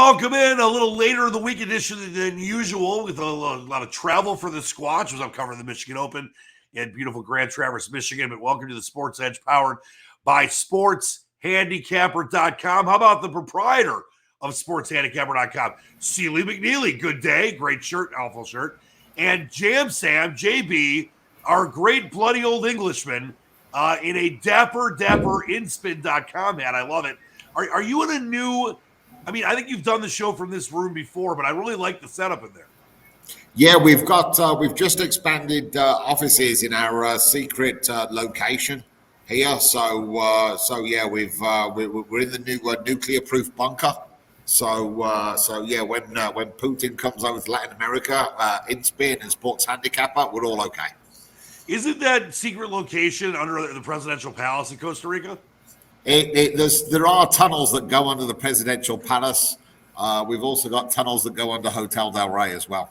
welcome in a little later in the week edition than usual with a lot of travel for the Squatch as I'm covering the Michigan Open in beautiful Grand Traverse, Michigan. But welcome to the Sports Edge powered by SportsHandicapper.com. How about the proprietor of SportsHandicapper.com, Sealy McNeely? Good day, great shirt, awful shirt. And Jam Sam, JB, our great bloody old Englishman in a dapper inspin.com hat. I love it. Are you in a new... I mean, I think you've done the show from this room before, but I really like the setup in there. Yeah, we've just expanded offices in our secret location here. So yeah, we're in the new nuclear-proof bunker. So yeah, when Putin comes over to Latin America, InSpin and Sports Handicapper, we're all okay. Isn't that secret location under the presidential palace in Costa Rica? There are tunnels that go under the presidential palace. We've also got tunnels that go under Hotel Del Rey as well.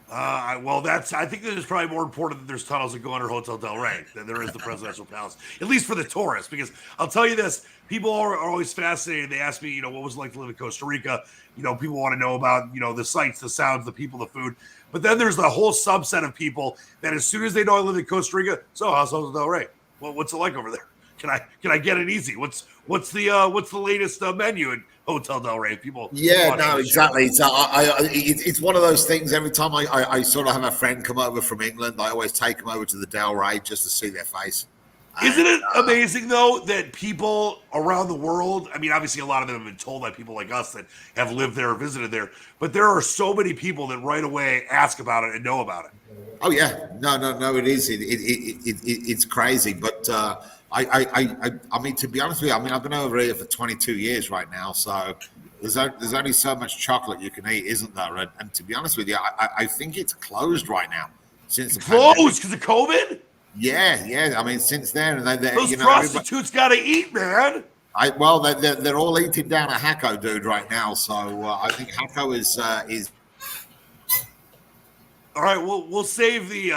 Well, I think that it's probably more important that there's tunnels that go under Hotel Del Rey than there is the presidential palace, at least for the tourists. Because I'll tell you this, people are always fascinated. They ask me, what was it like to live in Costa Rica? People want to know about, the sights, the sounds, the people, the food. But then there's the whole subset of people that as soon as they know I live in Costa Rica, so how's Hotel Del Rey? Well, what's it like over there? Can I get it easy? What's the latest menu at Hotel Del Rey? People. Yeah, no, exactly. So it's one of those things. Every time I sort of have a friend come over from England, I always take them over to the Del Rey just to see their face. Isn't it amazing though that people around the world? I mean, obviously a lot of them have been told by people like us that have lived there or visited there, but there are so many people that right away ask about it and know about it. Oh yeah, no, it is. It's crazy, but. I mean, to be honest with you, I've been over here for 22 years right now, so there's only so much chocolate you can eat, isn't there? And to be honest with you, I think it's closed right now since closed because of COVID. Yeah. I mean, since then, those prostitutes got to eat, man. They're all eating down a Hacko dude right now, so I think Hacko is. All right, we'll save the.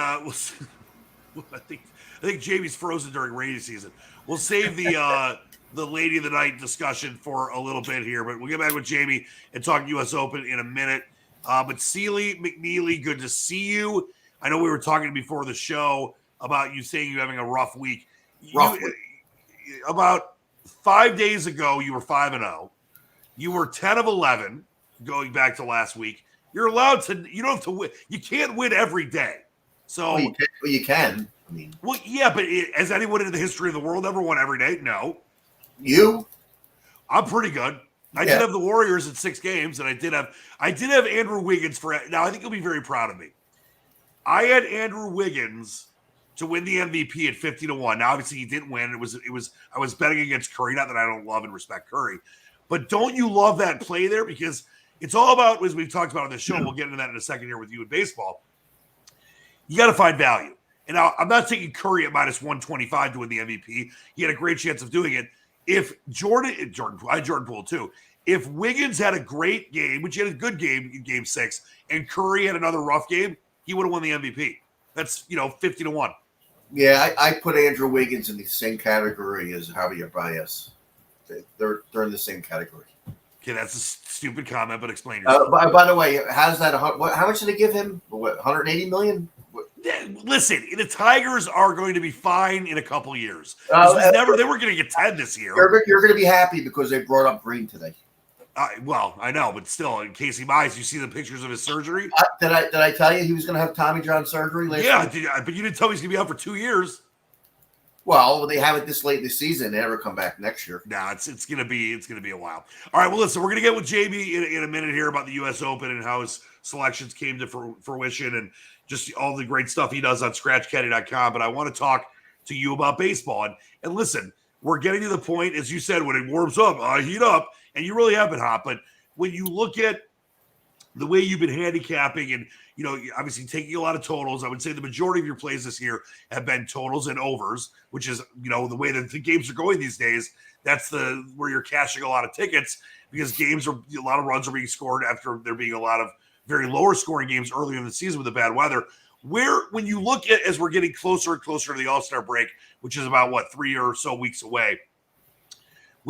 I think Jamie's frozen during rainy season. We'll save the Lady of the Night discussion for a little bit here, but we'll get back with Jamie and talk U.S. Open in a minute. But Sealy McNeely, good to see you. I know we were talking before the show about you saying you're having a rough week. About 5 days ago, you were 5-0. You were 10 of 11 going back to last week. You're allowed to. You don't have to win. You can't win every day. So you can. Well, yeah, but has anyone in the history of the world ever won every day? No. You? I'm pretty good. I did have the Warriors in 6 games, and I did have Andrew Wiggins for. Now I think he'll be very proud of me. I had Andrew Wiggins to win the MVP at 50-1. Now, obviously, he didn't win. It was. I was betting against Curry. Not that I don't love and respect Curry, but don't you love that play there? Because it's all about, as we've talked about on the show. We'll get into that in a second here with you in baseball. You got to find value. And now I'm not taking Curry at minus 125 to win the MVP. He had a great chance of doing it. If Jordan Poole too. If Wiggins had a great game, which he had a good game in Game 6, and Curry had another rough game, he would have won the MVP. That's 50-1. Yeah, I put Andrew Wiggins in the same category as Javier Baez. They're in the same category. Okay, that's a stupid comment, but explain yourself. By the way, how much did they give him? What, 180 million? Listen, the Tigers are going to be fine in a couple years. They were going to get 10 this year. You're going to be happy because they brought up Green today. Well, I know, but still, in Casey Mize, you see the pictures of his surgery? Did I tell you he was going to have Tommy John surgery last week? But you didn't tell me he's going to be out for 2 years. Well, they have it this late in the season. They never come back next year. No, it's gonna be a while. All right, well, listen, we're gonna get with Jamie in a minute here about the U.S. Open and how his selections came to fruition and just all the great stuff he does on ScratchCaddy.com. But I want to talk to you about baseball and listen, we're getting to the point, as you said, when it warms up, I heat up, and you really have been hot. But when you look at the way you've been handicapping and, obviously taking a lot of totals, I would say the majority of your plays this year have been totals and overs, which is, the way that the games are going these days. That's where you're cashing a lot of tickets because a lot of runs are being scored after there being a lot of very lower scoring games earlier in the season with the bad weather. When you look at, as we're getting closer and closer to the All-Star break, which is about 3 or so weeks away,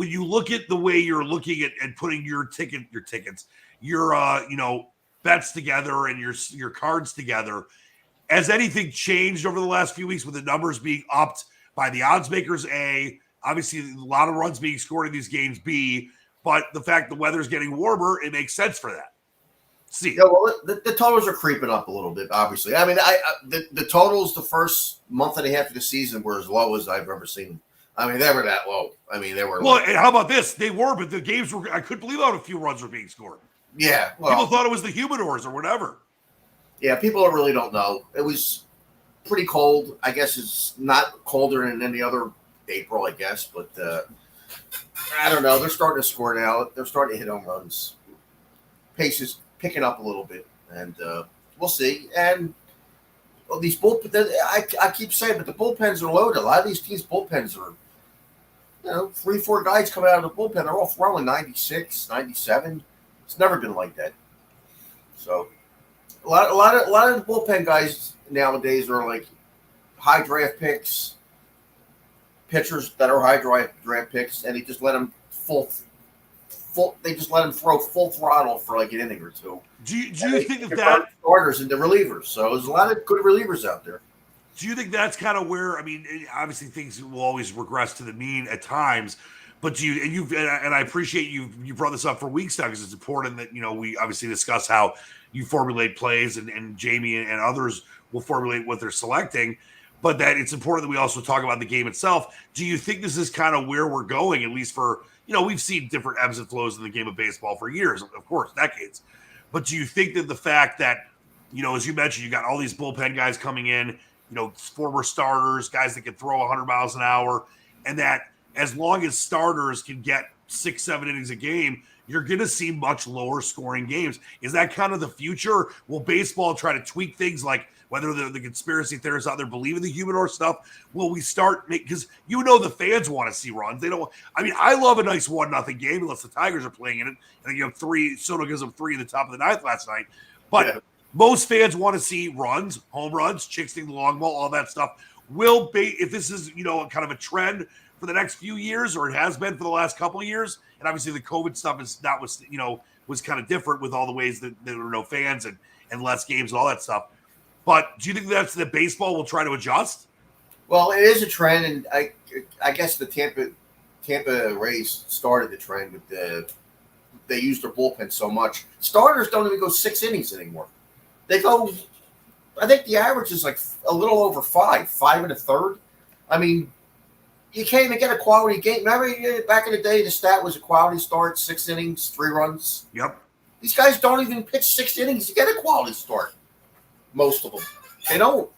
when you look at the way you're looking at and putting your tickets, your bets together and your cards together, has anything changed over the last few weeks with the numbers being upped by the odds makers? A, obviously a lot of runs being scored in these games. B, but the fact the weather's getting warmer, it makes sense for that. C. Yeah, well, the totals are creeping up a little bit. Obviously, I mean, the totals the first month and a half of the season were as low as I've ever seen. I mean, they were that low. I mean, they were. Well, low. and how about this? They were, but the games were. I couldn't believe how a few runs were being scored. Yeah, well, people thought it was the humidors or whatever. Yeah, people really don't know. It was pretty cold. I guess it's not colder than any other April, I guess, but I don't know. They're starting to score now. They're starting to hit home runs. Pace is picking up a little bit, and we'll see. And these bullpens, I keep saying, but the bullpens are loaded. A lot of these teams' bullpens are, 3-4 guys coming out of the bullpen. They're all throwing 96, 97. It's never been like that. So a lot of the bullpen guys nowadays are like high draft picks, pitchers that are high draft picks, and they just let them they just let them throw full throttle for like an inning or two. Do you think that starters into relievers? So there's a lot of good relievers out there. Do you think that's kind of where, I mean, obviously things will always regress to the mean at times, but and I appreciate you brought this up for weeks now because it's important that, we obviously discuss how you formulate plays and Jamie and others will formulate what they're selecting, but that it's important that we also talk about the game itself. Do you think this is kind of where we're going, at least for, we've seen different ebbs and flows in the game of baseball for years, of course, decades. But do you think that the fact that, as you mentioned, you got all these bullpen guys coming in, former starters, guys that can throw 100 miles an hour, and that as long as starters can get 6-7 innings a game, you're going to see much lower scoring games. Is that kind of the future? Will baseball try to tweak things like whether the conspiracy theorists out there believe in the humidor stuff? Will we start because the fans want to see runs. They don't. I mean, I love a nice 1-0 game unless the Tigers are playing in it. And you have 3. Soto gives them 3 in the top of the ninth last night. But most fans want to see runs, home runs, chicks hitting the long ball, all that stuff. If this is kind of a trend for the next few years, or it has been for the last couple of years, and obviously the COVID stuff was kind of different with all the ways that there were no fans and less games and all that stuff. But do you think that baseball will try to adjust? Well, it is a trend, and I guess the Tampa Rays started the trend with they use their bullpen so much. Starters don't even go 6 innings anymore. They go, I think the average is like a little over 5 1/3. I mean, you can't even get a quality game. Remember back in the day, the stat was a quality start, 6 innings, 3 runs. Yep. These guys don't even pitch 6 innings to get a quality start. Most of them. They don't.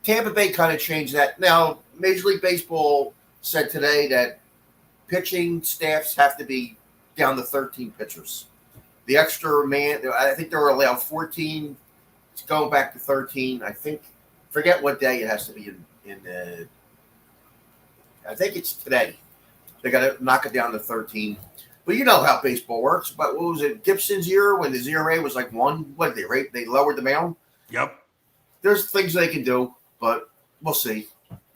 Tampa Bay kind of changed that. Now, Major League Baseball said today that pitching staffs have to be down to 13 pitchers. The extra man, I think they were allowed 14. It's going back to 13. Forget what day it has to be in I think it's today. They got to knock it down to 13. But you know how baseball works. But what was it, Gibson's year when the ERA was like 1? What did they rate? They lowered the mound? Yep. There's things they can do, but we'll see.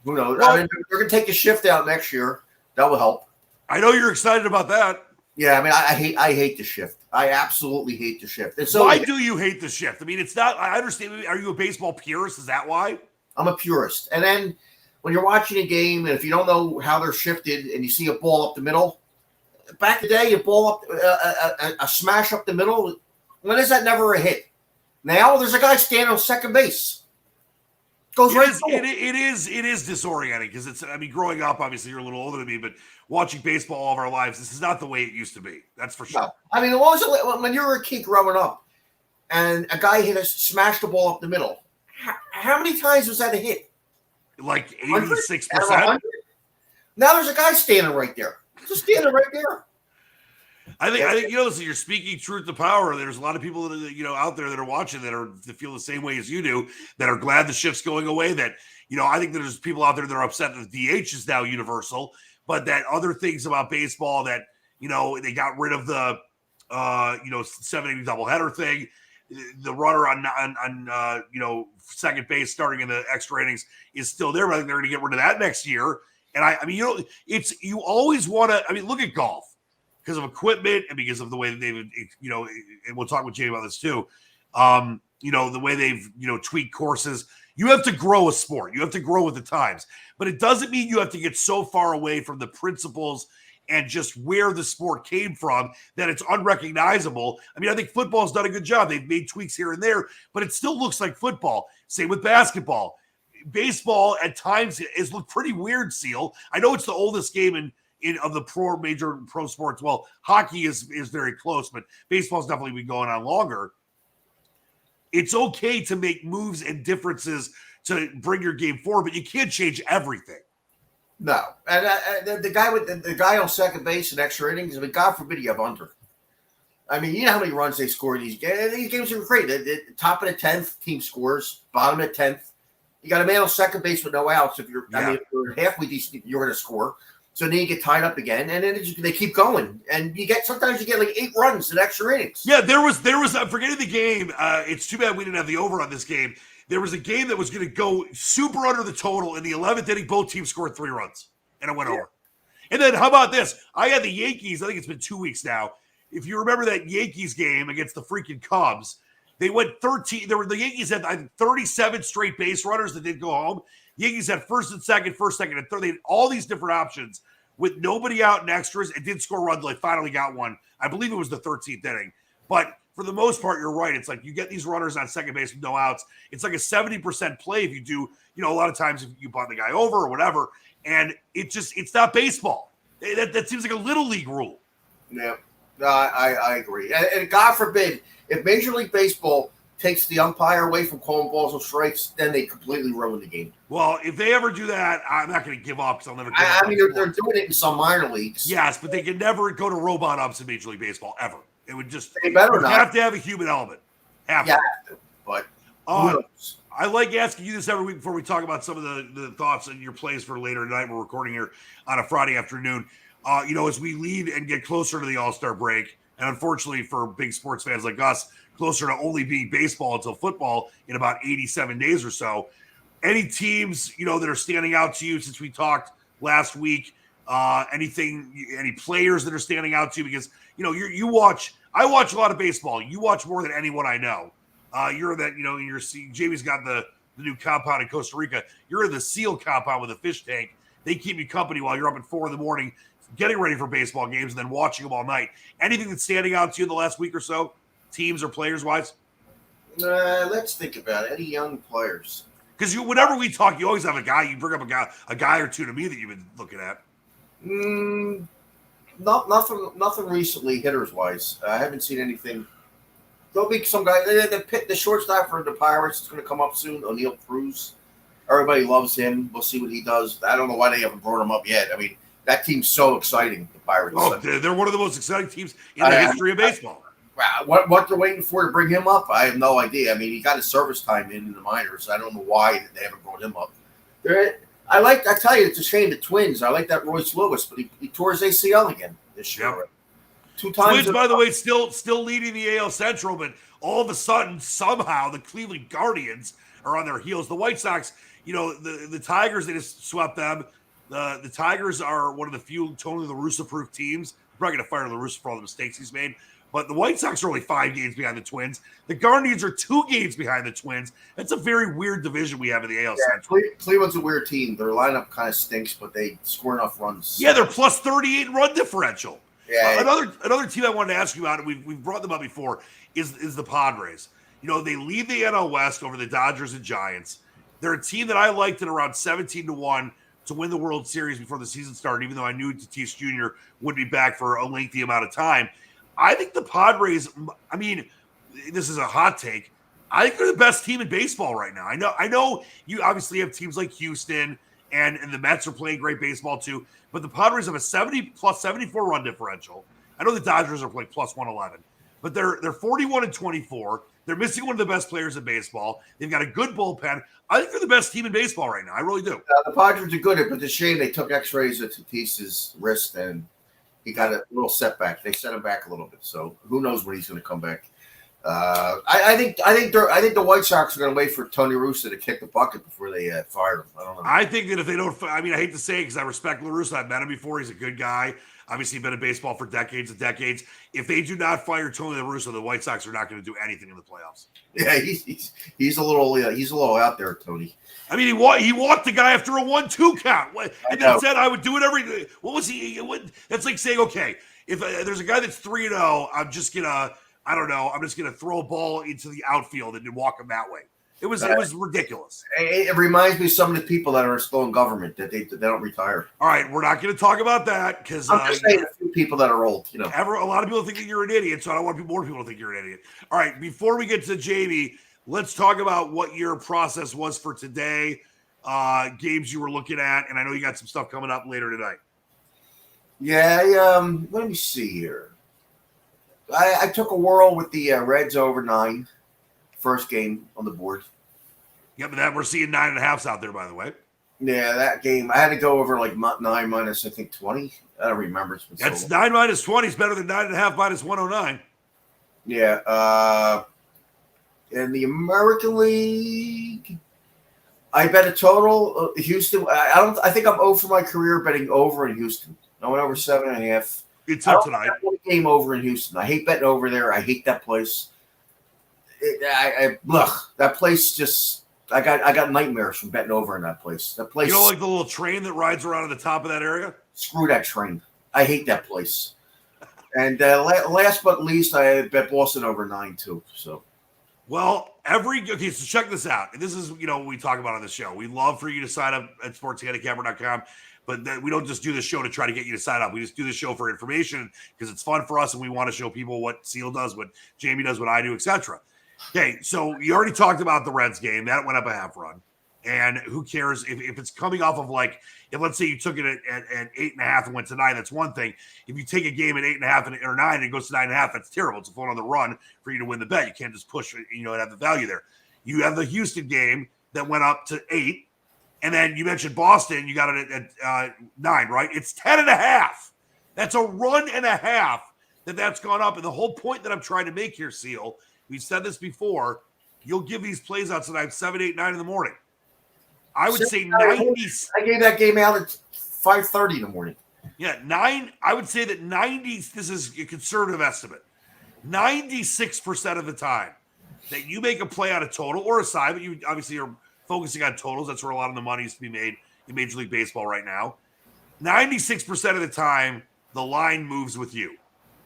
Who knows? Well, I mean, they're going to take a shift out next year. That will help. I know you're excited about that. Yeah, I mean, I hate the shift. I absolutely hate the shift. And so, why do you hate the shift? I mean, it's not. I understand. Are you a baseball purist? Is that why? I'm a purist. And then when you're watching a game, and if you don't know how they're shifted, and you see a ball up the middle, back in the day, a ball up, a smash up the middle. When is that never a hit? Now there's a guy standing on second base. It is disorienting because it's. I mean, growing up, obviously you're a little older than me, but watching baseball all of our lives, this is not the way it used to be. That's for sure. No. I mean, what was it when you were a kid growing up, and a guy smashed the ball up the middle? How many times was that a hit? Like 86%. Now there's a guy standing right there. Just standing right there. I think listen, you're speaking truth to power. There's a lot of people that out there that are watching that feel the same way as you do, that are glad the shift's going away. That I think there's people out there that are upset that the DH is now universal, but that other things about baseball that they got rid of the 7-inning doubleheader thing, the runner on second base starting in the extra innings is still there. But I think they're going to get rid of that next year. And I mean, you always want to. I mean, look at golf because of equipment and because of the way that they've, and we'll talk with Jay about this too. The way they've, tweaked courses. You have to grow a sport. You have to grow with the times. But it doesn't mean you have to get so far away from the principles and just where the sport came from that it's unrecognizable. I mean, I think football's done a good job. They've made tweaks here and there, but it still looks like football. Same with basketball. Baseball at times has looked pretty weird, Seal. I know it's the oldest game in of the major pro sports. Well, hockey is very close, but baseball's definitely been going on longer. It's okay to make moves and differences to bring your game forward, but you can't change everything. No, and the guy on second base in extra innings. I mean, God forbid you have under. I mean, you know how many runs they score in these games. These games are great. The top of the 10th, team scores. Bottom of the 10th, you got a man on second base with no outs. If you're if you're halfway decent, you're going to score. So then you get tied up again, and then they keep going, and sometimes you get like 8 runs in extra innings. Yeah, there was. I'm forgetting the game. It's too bad we didn't have the over on this game. There was a game that was going to go super under the total. In the 11th inning, both teams scored 3 runs, and it went over. And then how about this? I had the Yankees. I think it's been 2 weeks now. If you remember that Yankees game against the freaking Cubs, they went 13. The Yankees had, I think, 37 straight base runners that didn't go home. The Yankees had first, second, and third. They had all these different options with nobody out in extras. It did score runs. They finally got one. I believe it was the 13th inning. But for the most part, you're right. It's like you get these runners on second base with no outs. It's like a 70% play if you do, a lot of times if you bunt the guy over or whatever. And it's not baseball. That seems like a little league rule. Yeah, no, I agree. And God forbid, if Major League Baseball takes the umpire away from calling balls and strikes, then they completely ruin the game. Well, if they ever do that, I'm not going to give up because I'll never give up. I mean, they're doing it in some minor leagues. Yes, but they can never go to robot umps in Major League Baseball, ever. It would just – they better not. Have to have a human element. Have to. But I like asking you this every week before we talk about some of the thoughts and your plays for later tonight. We're recording here on a Friday afternoon. As we lead and get closer to the All-Star break, and unfortunately for big sports fans like us, closer to only being baseball until football in about 87 days or so, any teams, that are standing out to you since we talked last week, any players that are standing out to you? Because, I watch a lot of baseball. You watch more than anyone I know. You're that, Jamie's got the new compound in Costa Rica. You're in the SEAL compound with a fish tank. They keep you company while you're up at 4 a.m, getting ready for baseball games and then watching them all night. Anything that's standing out to you in the last week or so, teams or players wise? Let's think about it. Any young players? Because whenever we talk, you always have a guy. You bring up a guy or two to me that you've been looking at. Nothing recently hitters wise. I haven't seen anything. There'll be some guy. The shortstop for the Pirates is going to come up soon. O'Neal Cruz. Everybody loves him. We'll see what he does. I don't know why they haven't brought him up yet. I mean, that team's so exciting. The Pirates. Oh, they're one of the most exciting teams in the history of baseball. What they're waiting for to bring him up, I have no idea. I mean, he got his service time in the minors. I don't know why they haven't brought him up. I tell you, it's a shame the Twins. I like that Royce Lewis, but he tore his ACL again this year. Yep. 2 times. Twins, by the way, still leading the AL Central, but all of a sudden, somehow, the Cleveland Guardians are on their heels. The White Sox, the Tigers, they just swept them. The Tigers are one of the few totally La Russa-proof teams. We're probably going to fire La Russa for all the mistakes he's made. But the White Sox are only 5 games behind the Twins. The Guardians are 2 games behind the Twins. That's a very weird division we have in the AL Central. Cleveland's a weird team. Their lineup kind of stinks, but they score enough runs. Yeah, they're plus 38 run differential. Yeah. Another team I wanted to ask you about, and we've brought them up before, is the Padres. They lead the NL West over the Dodgers and Giants. They're a team that I liked at around 17-1 to win the World Series before the season started, even though I knew Tatis Jr. would be back for a lengthy amount of time. I think the Padres, I mean, this is a hot take. I think they're the best team in baseball right now. I know you obviously have teams like Houston and the Mets are playing great baseball too, but the Padres have a 70 plus 74 run differential. I know the Dodgers are playing plus 111, but they're 41-24. They're missing one of the best players in baseball. They've got a good bullpen. I think they're the best team in baseball right now. I really do. The Padres are good, but it's a shame they took X-rays at Tatis's wrist and he got a little setback. They set him back a little bit, so who knows when he's going to come back. I think the White Sox are going to wait for Tony Russo to kick the bucket before they fire him. I don't know. I think that if they don't, I mean, I hate to say it because I respect La Russa. I've met him before. He's a good guy. Obviously, been in baseball for decades and decades. If they do not fire Tony La Russa, the White Sox are not going to do anything in the playoffs. Yeah, he's a little out there, Tony. I mean, he walked the guy after a 1-2 count, and then said I would do it every. What was he? That's like saying, okay, if there's a guy that's 3-0, I'm just gonna, I don't know, I'm just gonna throw a ball into the outfield and then walk him that way. It was ridiculous. It reminds me of some of the people that are still in government that they don't retire. All right, we're not going to talk about that because I'm just saying a few people that are old. You know, a lot of people think that you're an idiot, so I don't want more people to think you're an idiot. All right, before we get to Jamie, let's talk about what your process was for today, games you were looking at, and I know you got some stuff coming up later tonight. Yeah, let me see here. I took a whirl with the Reds over 9. First game on the board. Yeah, but we're seeing 9.5s out there, by the way. Yeah, that game I had to go over like 9 minus I think 20. I don't remember. That's 9 minus 20 is better than 9.5 minus 109. Yeah. In the American League, I bet a total. Houston. I think I'm 0 for my career betting over in Houston. I went over 7.5. It's up tonight. Game over in Houston. I hate betting over there. I hate that place. That place just I got nightmares from betting over in that place. That place. You don't like the little train that rides around at the top of that area? Screw that train. I hate that place. And last but least, I bet Boston over 9 too. So, well, so check this out. This is what we talk about on the show. We love for you to sign up at sportshandicapper.com. But we don't just do the show to try to get you to sign up. We just do the show for information because it's fun for us and we want to show people what Seal does, what Jamie does, what I do, etc. Okay, so you already talked about the Reds game. That went up a half run. And who cares if it's coming off of if let's say you took it at 8.5 and went to 9, that's one thing. If you take a game at 8.5 or 9 and it goes to 9.5, that's terrible. It's a full on the run for you to win the bet. You can't just push, and have the value there. You have the Houston game that went up to 8. And then you mentioned Boston. You got it at 9, right? It's 10.5. That's a run and a half that's gone up. And the whole point that I'm trying to make here, Seal, we've said this before, you'll give these plays out tonight 7, 8, 9 in the morning. I would say 90. I gave that game out at 5:30 in the morning. Yeah, 9. I would say that 90, this is a conservative estimate, 96% of the time that you make a play on a total or a side, but you obviously are focusing on totals. That's where a lot of the money is to be made in Major League Baseball right now. 96% of the time, the line moves with you.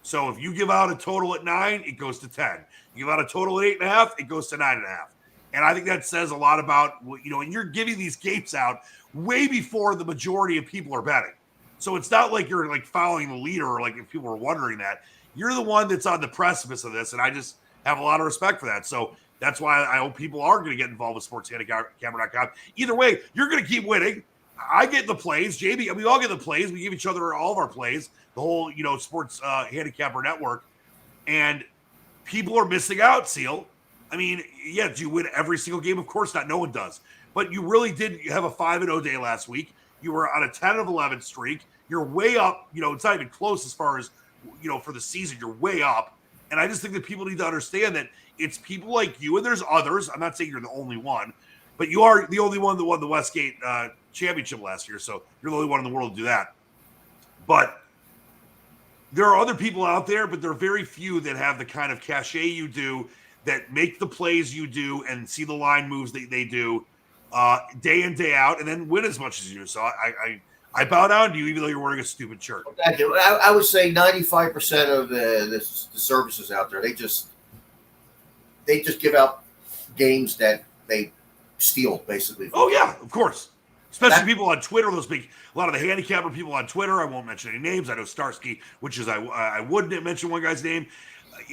So if you give out a total at 9, it goes to 10. You give out a total at 8.5, it goes to 9.5. And I think that says a lot about, and you're giving these games out way before the majority of people are betting. So it's not like you're following the leader or if people are wondering that. You're the one that's on the precipice of this, and I just have a lot of respect for that. So that's why I hope people are going to get involved with sportshandicapper.com. Either way, you're going to keep winning. I get the plays. Jamie, we all get the plays. We give each other all of our plays, the whole, sports handicapper network. And people are missing out, Seal. I mean, yeah, do you win every single game? Of course not. No one does. But you really did have a 5-0 day last week. You were on a 10-11 streak. You're way up. It's not even close as far as, for the season. You're way up. And I just think that people need to understand that it's people like you, and there's others. I'm not saying you're the only one, but you are the only one that won the Westgate championship last year. So you're the only one in the world to do that. But there are other people out there, but there are very few that have the kind of cachet you do, that make the plays you do and see the line moves that they do day in, day out, and then win as much as you do. So I bow down to you, even though you're wearing a stupid shirt. Thank you. I would say 95% of the services out there, they just give out games that they steal, basically. Oh yeah, of course. Especially people on Twitter, a lot of the handicapper people on Twitter. I won't mention any names. I know Starsky, which is I wouldn't mention one guy's name.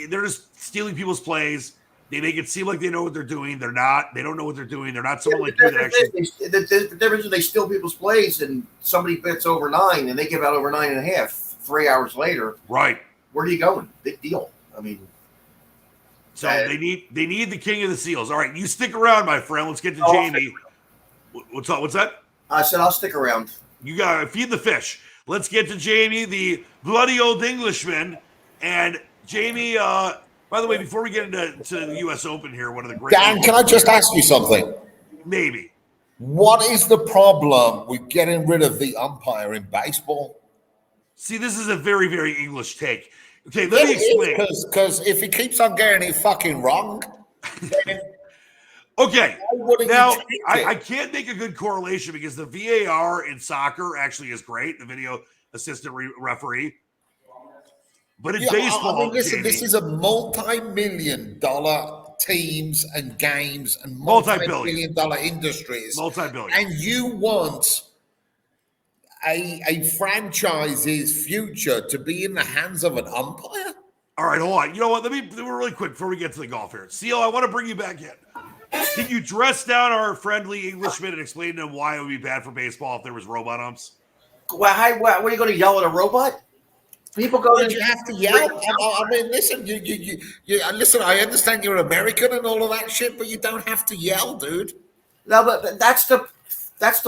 They're just stealing people's plays. They make it seem like they know what they're doing. They're not. They don't know what they're doing. They're not someone like you that actually. The difference is they steal people's plays, and somebody bets over 9, and they give out over 9.5. 3 hours later, right? Where are you going? Big deal. I mean, so they need the king of the seals. All right, you stick around, my friend. Let's get to Jamie. What's up? What's that? I said I'll stick around. You got to feed the fish. Let's get to Jamie, the bloody old Englishman, and Jamie. By the way, before we get into the U.S. Open here, one of the great Dan, can I just ask you something? maybe. What is the problem with getting rid of the umpire in baseball? See, this is a very, very English take. Okay, let me explain. Because if he keeps on getting it fucking wrong, then Okay, why wouldn't now you change it? I can't make a good correlation because the VAR in soccer actually is great, the video assistant referee. But in baseball, I mean, listen, Jamie, this is a multi-million-dollar teams and games and Multi-billion. multi-billion-dollar industries, multi-billion. and you want a franchise's future to be in the hands of an umpire? All right, hold on. You know what? Let me do it really quick before we get to the golf here. Seal, I want to bring you back in. Can you dress down our friendly Englishman and explain to him why it would be bad for baseball if there was robot umps? Well, what are you going to yell at a robot? People go. Did you have to yell? I mean, listen, you listen. I understand you're American and all of that shit, but you don't have to yell, dude. No, but that's the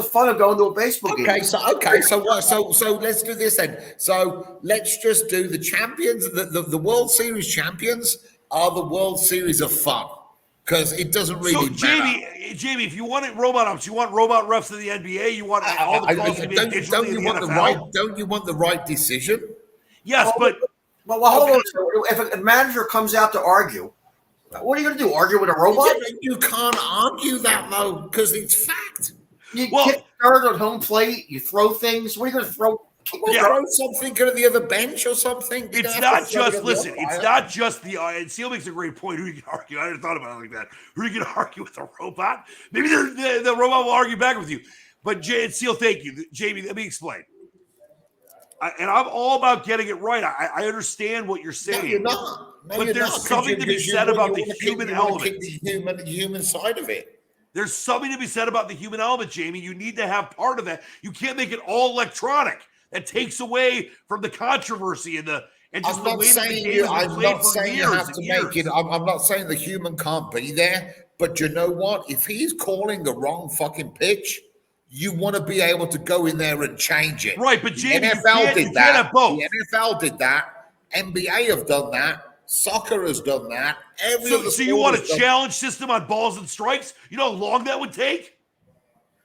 fun of going to a baseball game. So what? So let's do this then. So let's just do the champions. The World Series champions are the World Series of fun because it doesn't really matter. Jamie, if you want robot umps, you want robot refs in the NBA. You want all the calls to be digitally in the NFL. Don't you want the right decision? Yes, but well, hold on. If a manager comes out to argue, what are you going to do? Argue with a robot? You can't argue that though because it's fact. You kick third on home plate. You throw things. What are you going to throw? Throw something to the other bench or something. It's not just It's not just the. And Seal makes a great point. Who you can argue? I never thought about it like that. Who you can argue with a robot? Maybe the robot will argue back with you. But Seal, thank you, Jamie. Let me explain. And I'm all about getting it right. I understand what you're saying. No, you're not. But there's something to be said about the human element. The human side of it. There's something to be said about the human element, Jamie. You need to have part of that. You can't make it all electronic. That takes away from the controversy and just the way that the game has been played for years and years. I'm not saying the human can't be there, but you know what? If he's calling the wrong fucking pitch, you want to be able to go in there and change it. Right, but Jamie, the NFL did that. Both. The NFL did that. NBA have done that. Soccer has done that. So you want a challenge system on balls and strikes? You know how long that would take?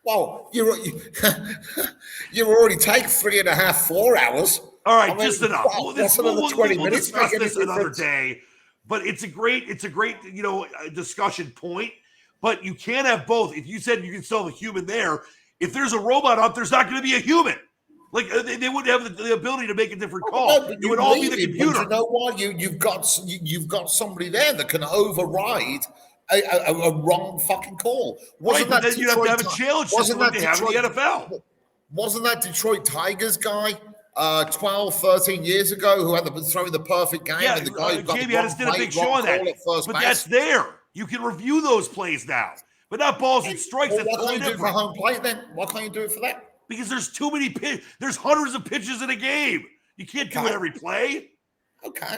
Well, you already take 3.5, 4 hours. All right, just enough. We'll discuss this another day. But it's a great discussion point. But you can't have both. If you said you can still have a human there, if there's a robot up, there's not going to be a human. Like they wouldn't have the ability to make a different call. No, it would all be the computer. You know what? You've got somebody there that can override a wrong fucking call. Wasn't that then you have to have a challenge system like they have in the NFL? Wasn't that Detroit Tigers guy 12, 13 years ago who had throwing the perfect game? Yeah, and the guy Jamie, I just did a big show on that. But that's there. You can review those plays now. But not balls and strikes. Well, what can't you do for home plate then? Why can't you do it for that? Because there's too many pitches. There's hundreds of pitches in a game. You can't do it every play. Okay.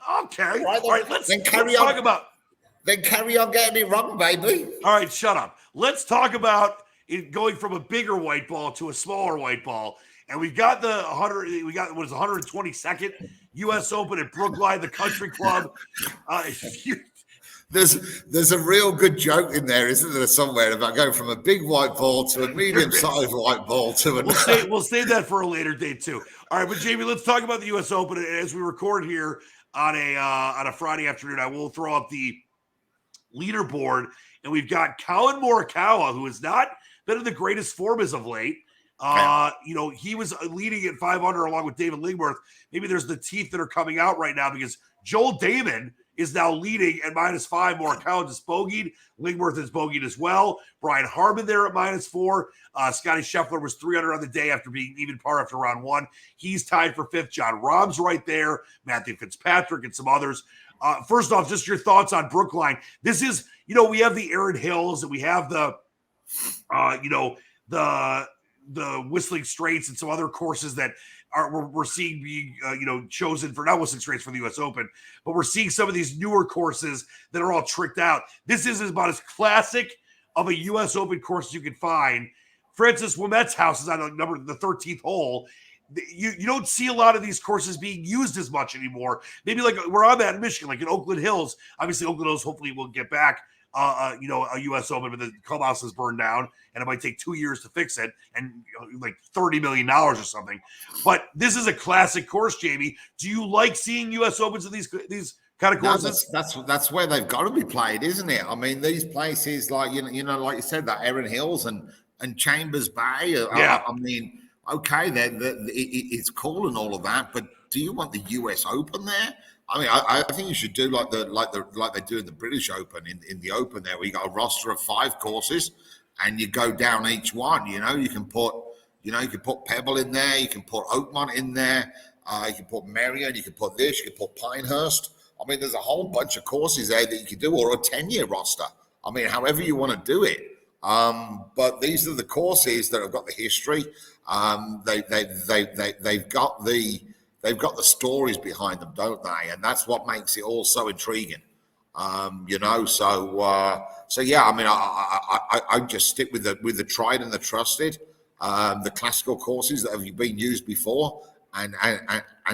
All right. Let's talk about. Then carry on getting it wrong, baby. All right, shut up. Let's talk about it going from a bigger white ball to a smaller white ball. And we've got the 122nd U.S. Open at Brookline, the Country Club. There's a real good joke in there, isn't there, somewhere about going from a big white ball to a medium-sized white ball to another. We'll save that for a later date too. All right, but Jamie, let's talk about the U.S. Open as we record here on a Friday afternoon. I will throw up the leaderboard, and we've got Colin Morikawa, who has not been in the greatest form as of late. He was leading at 500 along with David Lingworth. Maybe there's the teeth that are coming out right now because Joel Damon is now leading at -5. Morikawa just bogeyed. Lingworth is bogeyed as well. Brian Harman there at -4. Scotty Scheffler was 300 on the day after being even par after round one. He's tied for 5th. John Rahm's right there. Matthew Fitzpatrick and some others. First off, just your thoughts on Brookline. This is, we have the Erin Hills and we have the Whistling Straits and some other courses that we're seeing being chosen for, not Whistling Straits for the U.S. Open, but we're seeing some of these newer courses that are all tricked out. This is about as classic of a U.S. Open course as you can find. Francis Ouimet's house is on the 13th hole. you don't see a lot of these courses being used as much anymore. Maybe like where I'm at in Michigan, like in Oakland Hills. Obviously, Oakland Hills hopefully will get back, a U.S. Open, but the clubhouse is burned down, and it might take 2 years to fix it, and like $30 million or something. But this is a classic course, Jamie. Do you like seeing U.S. Opens of these kind of courses? No, that's where they've got to be played, isn't it? I mean, these places like like you said, that Erin Hills and Chambers Bay. Yeah. I mean, okay, it's cool and all of that, but do you want the U.S. Open there? I mean, I think you should do like they do in the British Open in the Open there, where you got a roster of 5 courses and you go down each one. You can put Pebble in there, you can put Oakmont in there, you can put Marion, you can put this, you can put Pinehurst. I mean, there's a whole bunch of courses there that you could do, or a 10-year roster. I mean, however you want to do it. But these are the courses that have got the history. They've got the stories behind them, don't they? And that's what makes it all so intriguing. So yeah. I mean, I just stick with the tried and the trusted, the classical courses that have been used before, and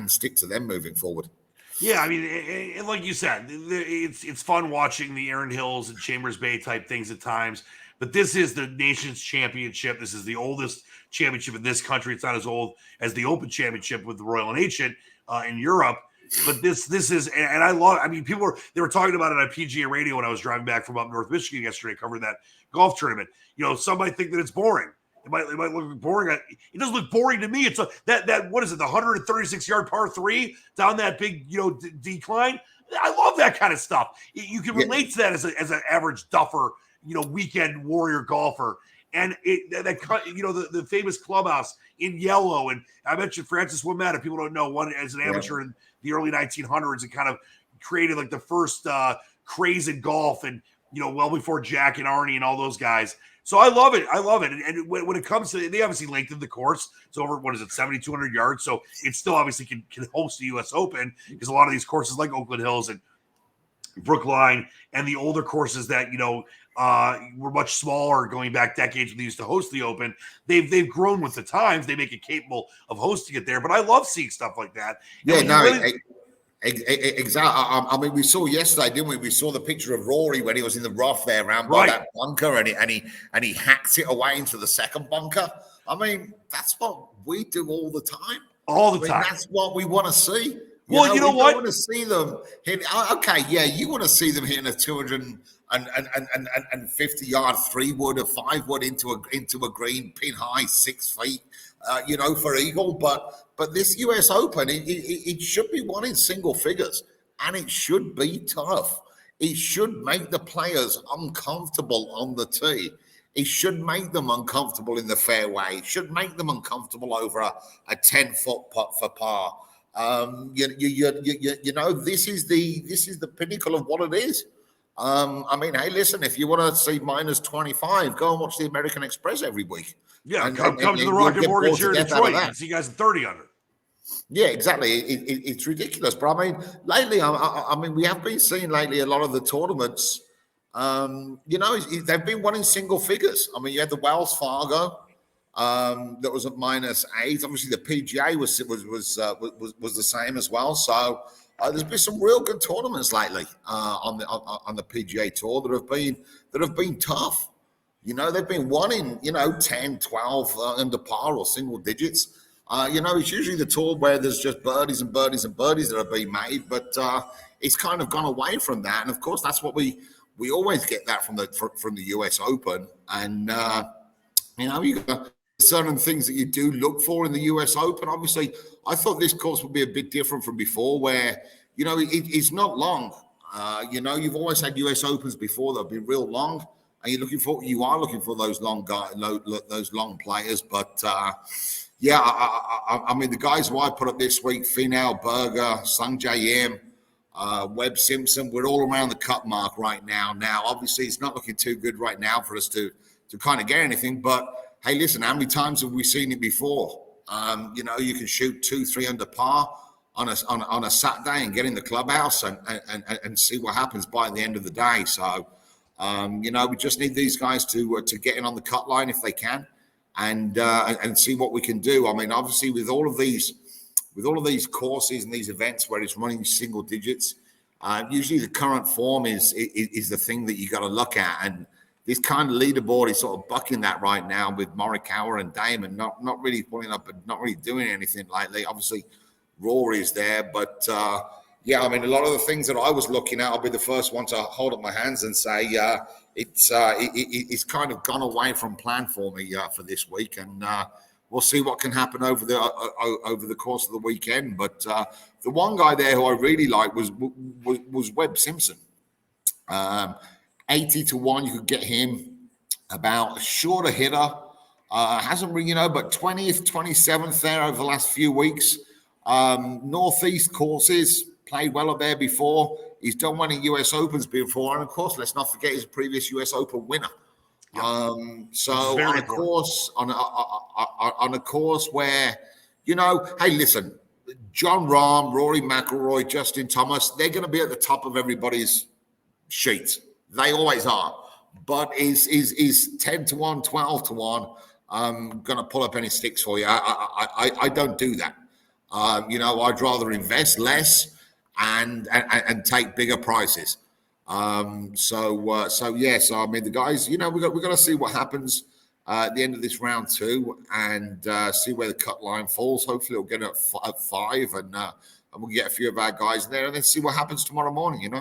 stick to them moving forward. Yeah, I mean, like you said, it's fun watching the Erin Hills and Chambers Bay type things at times. But this is the nation's championship. This is the oldest championship in this country. It's not as old as the Open Championship with the Royal and Ancient in Europe. But this is, and I love. I mean, they were talking about it on PGA Radio when I was driving back from up North Michigan yesterday, covering that golf tournament. Some might think that it's boring. It might look boring. It doesn't look boring to me. It's that what is it? The 136-yard par 3 down that big decline. I love that kind of stuff. You can relate to that as an average duffer, weekend warrior golfer. And the famous clubhouse in yellow. And I mentioned Francis Ouimet, if people don't know, one as an amateur in the early 1900s and kind of created like the first craze in golf, and well before Jack and Arnie and all those guys. So I love it. And when it comes to, they obviously lengthened the course. It's over, 7,200 yards. So it still obviously can host the U.S. Open, because a lot of these courses like Oakland Hills and Brookline and the older courses that, were much smaller going back decades when they used to host the Open, they've grown with the times. They make it capable of hosting it there. But I love seeing stuff like that. Exactly. I mean, we saw yesterday, didn't we? We saw the picture of Rory when he was in the rough there around by that bunker, and he hacks it away into the second bunker. I mean, that's what we do all the time. Time. That's what we want to see. You know what? Want to see them hit. Okay, yeah, you want to see them hitting a 250-yard 3-wood or 5-wood into a green, pin high, 6 feet. For eagle, but this U.S. Open, it should be won in single figures, and it should be tough. It should make the players uncomfortable on the tee. It should make them uncomfortable in the fairway. It should make them uncomfortable over a 10-foot putt for par. This is the pinnacle of what it is. I mean, hey, listen, if you want to see minus 25, go and watch the American Express every week. Yeah, come to the Rocket Mortgage here in Detroit. You can see you guys at 30 under. Yeah, exactly. It's ridiculous. But I mean, lately, I mean, we have been seeing lately a lot of the tournaments. They've been winning single figures. I mean, you had the Wells Fargo that was at -8. Obviously, the PGA was the same as well. So there's been some real good tournaments lately on the PGA Tour that have been tough. They've been winning, 10, 12 under par or single digits. It's usually the tour where there's just birdies and birdies and birdies that are being made, but it's kind of gone away from that. And of course, that's what we always get that from the US Open. And you got certain things that you do look for in the US Open. Obviously, I thought this course would be a bit different from before, where it's not long. You've always had US Opens before that have been real long. And you are looking for those long guys, those long players. But I mean, the guys who I put up this week: Finau, Berger, Sung J M, Webb Simpson. We're all around the cut mark right now. Now, obviously, it's not looking too good right now for us to kind of get anything. But hey, listen, how many times have we seen it before? You can shoot 2-3 under par on a Saturday and get in the clubhouse and see what happens by the end of the day. So. We just need these guys to get in on the cut line if they can, and see what we can do. I mean, obviously, with all of these courses and these events where it's running single digits, usually the current form is the thing that you got to look at. And this kind of leaderboard is sort of bucking that right now with Morikawa and Damon not really pulling up and not really doing anything lately. Obviously, Rory's there, but yeah, I mean, a lot of the things that I was looking at, I'll be the first one to hold up my hands and say it's kind of gone away from plan for me for this week, and we'll see what can happen over the course of the weekend. But the one guy there who I really liked was Webb Simpson. 80 to 1, you could get him. About a shorter hitter, hasn't really, but 20th, 27th there over the last few weeks. Northeast courses, played well up there before. He's done one in US Opens before, and of course, let's not forget he's a previous US Open winner. Yep. So on a course, on a course where, hey, listen, John Rahm, Rory McIlroy, Justin Thomas, they're going to be at the top of everybody's sheet. They always are. But is 10 to 1, 12 to 1 going to pull up any sticks for you? I don't do that. I'd rather invest less and take bigger prices. So yes, I mean, the guys, we've got to see what happens at the end of this round 2 and see where the cut line falls. Hopefully it'll get at 5 and we'll get a few of our guys in there and then see what happens tomorrow morning,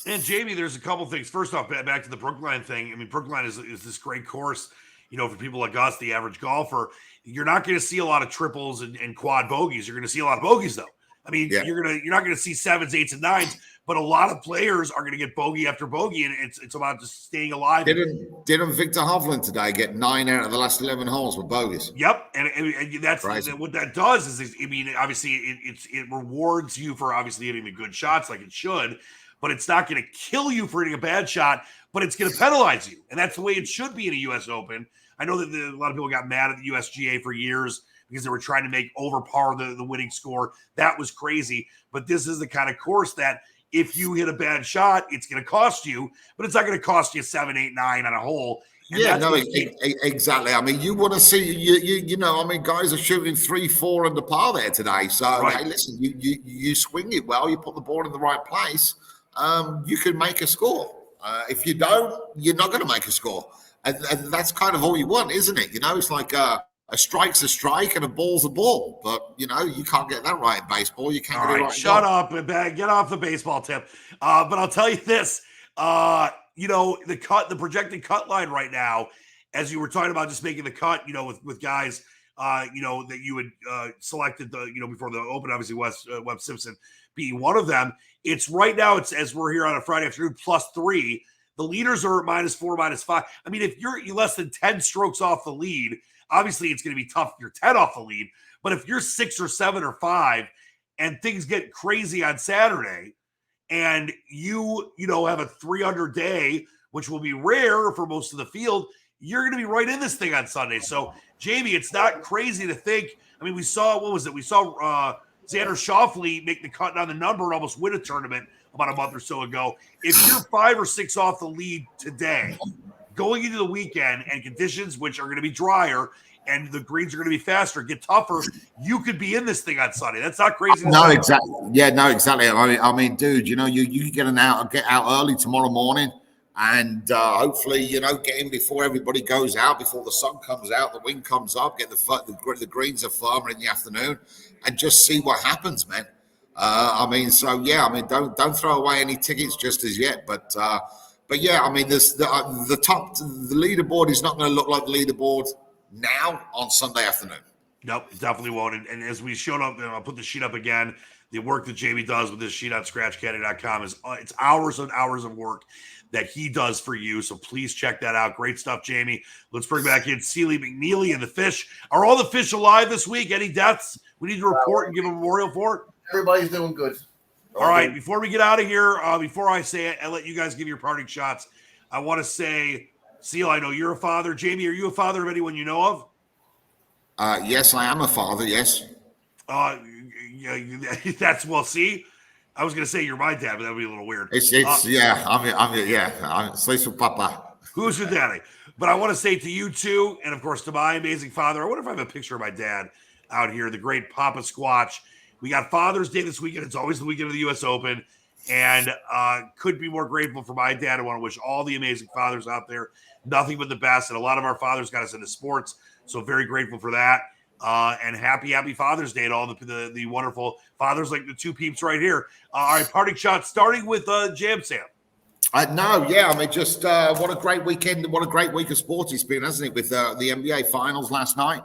And Jamie, there's a couple things. First off, back to the Brookline thing. I mean, Brookline is this great course, for people like us, the average golfer. You're not going to see a lot of triples and quad bogeys. You're going to see a lot of bogeys, though. I mean, yeah. You're not going to see 7s, 8s, and 9s, but a lot of players are going to get bogey after bogey, and it's about just staying alive. Didn't Victor Hovland today get 9 out of the last 11 holes with bogeys? Yep, and that's what that does is, I mean, obviously it rewards you for obviously hitting the good shots like it should, but it's not going to kill you for hitting a bad shot, but it's going to penalize you, and that's the way it should be in a U.S. Open. I know that a lot of people got mad at the USGA for years because they were trying to make overpower the winning score. That was crazy. But this is the kind of course that if you hit a bad shot, it's going to cost you, but it's not going to cost you 7, 8, 9 on a hole. And exactly. I mean, you want to see, I mean, guys are shooting 3, 4 under par there today. So, Hey, listen, you swing it well, you put the ball in the right place, you can make a score. If you don't, you're not going to make a score. And that's kind of all you want, isn't it? It's like a strike's a strike and a ball's a ball. But, you can't get that right in baseball. You can't get it right. Shut up and get off the baseball tip. But I'll tell you this, the projected cut line right now, as you were talking about just making the cut, with guys, that you had selected before the Open, obviously Webb Simpson being one of them. It's right now, it's as we're here on a Friday afternoon, +3. The leaders are -4, -5. I mean, if you're less than 10 strokes off the lead, obviously it's going to be tough if you're 10 off the lead. But if you're 6 or 7 or 5 and things get crazy on Saturday and you have a 300 day, which will be rare for most of the field, you're going to be right in this thing on Sunday. So, Jamie, it's not crazy to think. I mean, we saw, We saw Xander Schauffele make the cut on the number and almost win a tournament about a month or so ago. If you're 5 or 6 off the lead today, going into the weekend and conditions, which are going to be drier and the greens are going to be faster, get tougher, you could be in this thing on Sunday. That's not crazy. No, exactly. Yeah, no, exactly. I mean, dude, you get out early tomorrow morning and hopefully, get in before everybody goes out, before the sun comes out, the wind comes up, get the greens are firmer in the afternoon and just see what happens, man. Don't throw away any tickets just as yet. But yeah, I mean, the leaderboard is not going to look like the leaderboard now on Sunday afternoon. Nope, it definitely won't. And as we showed up, and I'll put the sheet up again, the work that Jamie does with this sheet on ScratchCaddy.com it's hours and hours of work that he does for you. So please check that out. Great stuff, Jamie. Let's bring back in Sealy McNeely and the fish. Are all the fish alive this week? Any deaths we need to report and give a memorial for? Everybody's doing good. All right. Before we get out of here, before I say it and let you guys give your parting shots, I want to say, Seal, I know you're a father. Jamie, are you a father of anyone you know of? Yes, I am a father. Yes. That's see. I was going to say you're my dad, but that would be a little weird. I'm Papa. Who's your daddy? But I want to say to you too, and of course to my amazing father, I wonder if I have a picture of my dad out here, the great Papa Squatch. We got Father's Day this weekend. It's always the weekend of the U.S. Open. And could be more grateful for my dad. I want to wish all the amazing fathers out there nothing but the best. And a lot of our fathers got us into sports. So very grateful for that. And happy Father's Day to all the wonderful fathers like the two peeps right here. All right, parting shots starting with Jam Sam. No, yeah, I mean, just what a great weekend, what a great week of sports it's been, hasn't it? With the NBA Finals last night,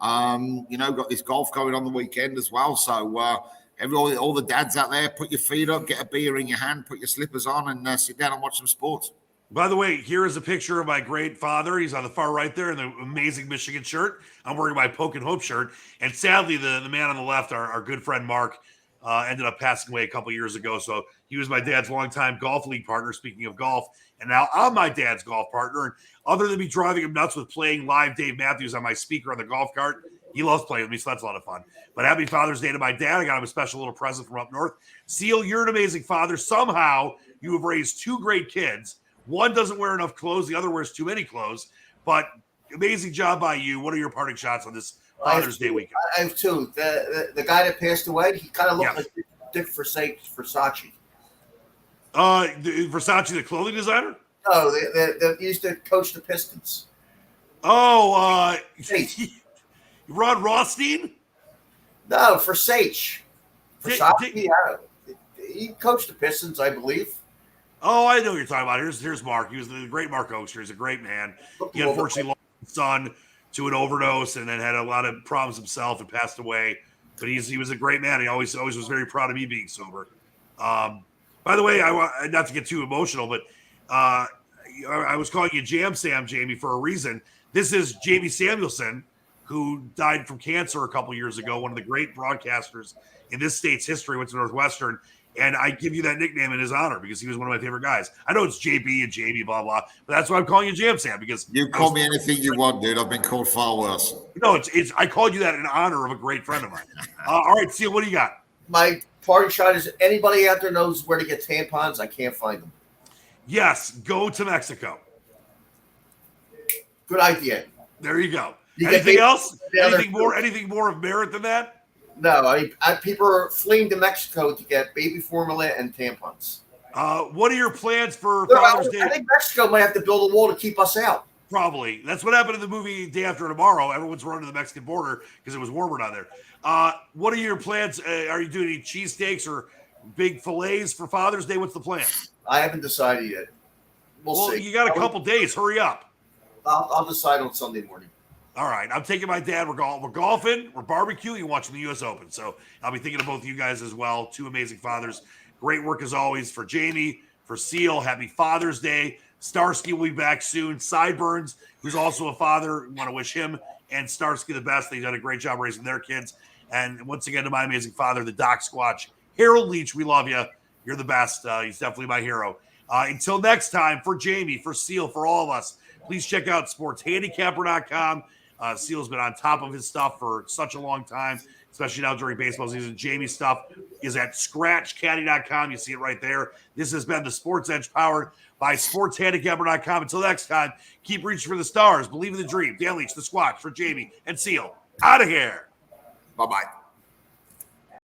got this golf going on the weekend as well. So all the dads out there, put your feet up, get a beer in your hand, put your slippers on, and sit down and watch some sports. By the way, here is a picture of my great father. He's on the far right there in the amazing Michigan shirt. I'm wearing my Poke and Hope shirt. And sadly, the man on the left, our good friend Mark, ended up passing away a couple years ago. So he was my dad's longtime golf league partner, speaking of golf. And now I'm my dad's golf partner. And other than me driving him nuts with playing live Dave Matthews on my speaker on the golf cart, he loves playing with me, so that's a lot of fun. But happy Father's Day to my dad. I got him a special little present from up north. Seal, you're an amazing father. Somehow you have raised two great kids. One doesn't wear enough clothes. The other wears too many clothes. But amazing job by you. What are your parting shots on this Father's Day weekend? I have two. The guy that passed away, he kind of looked like Dick Versace. Versace, the clothing designer? No, they used to coach the Pistons. Oh, Ron Rothstein? No, Versace. Versace, he coached the Pistons, I believe. Oh, I know what you're talking about. Here's Mark. He was the great Mark Oakster. He's a great man. He unfortunately lost his son to an overdose and then had a lot of problems himself and passed away. But he was a great man. He always was very proud of me being sober. By the way, not to get too emotional, but I was calling you Jam Sam, Jamie, for a reason. This is Jamie Samuelson, who died from cancer a couple years ago, one of the great broadcasters in this state's history, went to Northwestern. And I give you that nickname in his honor because he was one of my favorite guys. I know it's JB and Jamie, blah, blah, but that's why I'm calling you Jam Sam because you call me anything you want, dude. I've been called far worse. No, it's I called you that in honor of a great friend of mine. All right, Seal, what do you got? My parting shot is anybody out there knows where to get tampons. I can't find them. Yes, go to Mexico. Good idea. There you go. Anything else? Anything more of merit than that? No, people are fleeing to Mexico to get baby formula and tampons. What are your plans for Father's Day? I think Mexico might have to build a wall to keep us out. Probably. That's what happened in the movie Day After Tomorrow. Everyone's running to the Mexican border because it was warmer down there. What are your plans? Are you doing any cheesesteaks or big fillets for Father's Day? What's the plan? I haven't decided yet. We'll see. You got a couple days. Hurry up. I'll decide on Sunday morning. All right, I'm taking my dad. We're golfing, we're barbecuing, and watching the U.S. Open. So I'll be thinking of both of you guys as well. Two amazing fathers. Great work as always for Jamie, for Seal. Happy Father's Day. Starsky will be back soon. Sideburns, who's also a father, want to wish him and Starsky the best. They've done a great job raising their kids. And once again, to my amazing father, the Doc Squatch, Harold Leach. We love you. You're the best. He's definitely my hero. Until next time, for Jamie, for Seal, for all of us, please check out sportshandicapper.com. Seal's been on top of his stuff for such a long time, especially now during baseball season. Jamie's stuff is at scratchcaddy.com. You see it right there. This has been the Sports Edge powered by sportshandicapper.com. Until next time, keep reaching for the stars. Believe in the dream. Dan Leach, the Squatch, for Jamie and Seal. Out of here. Bye-bye.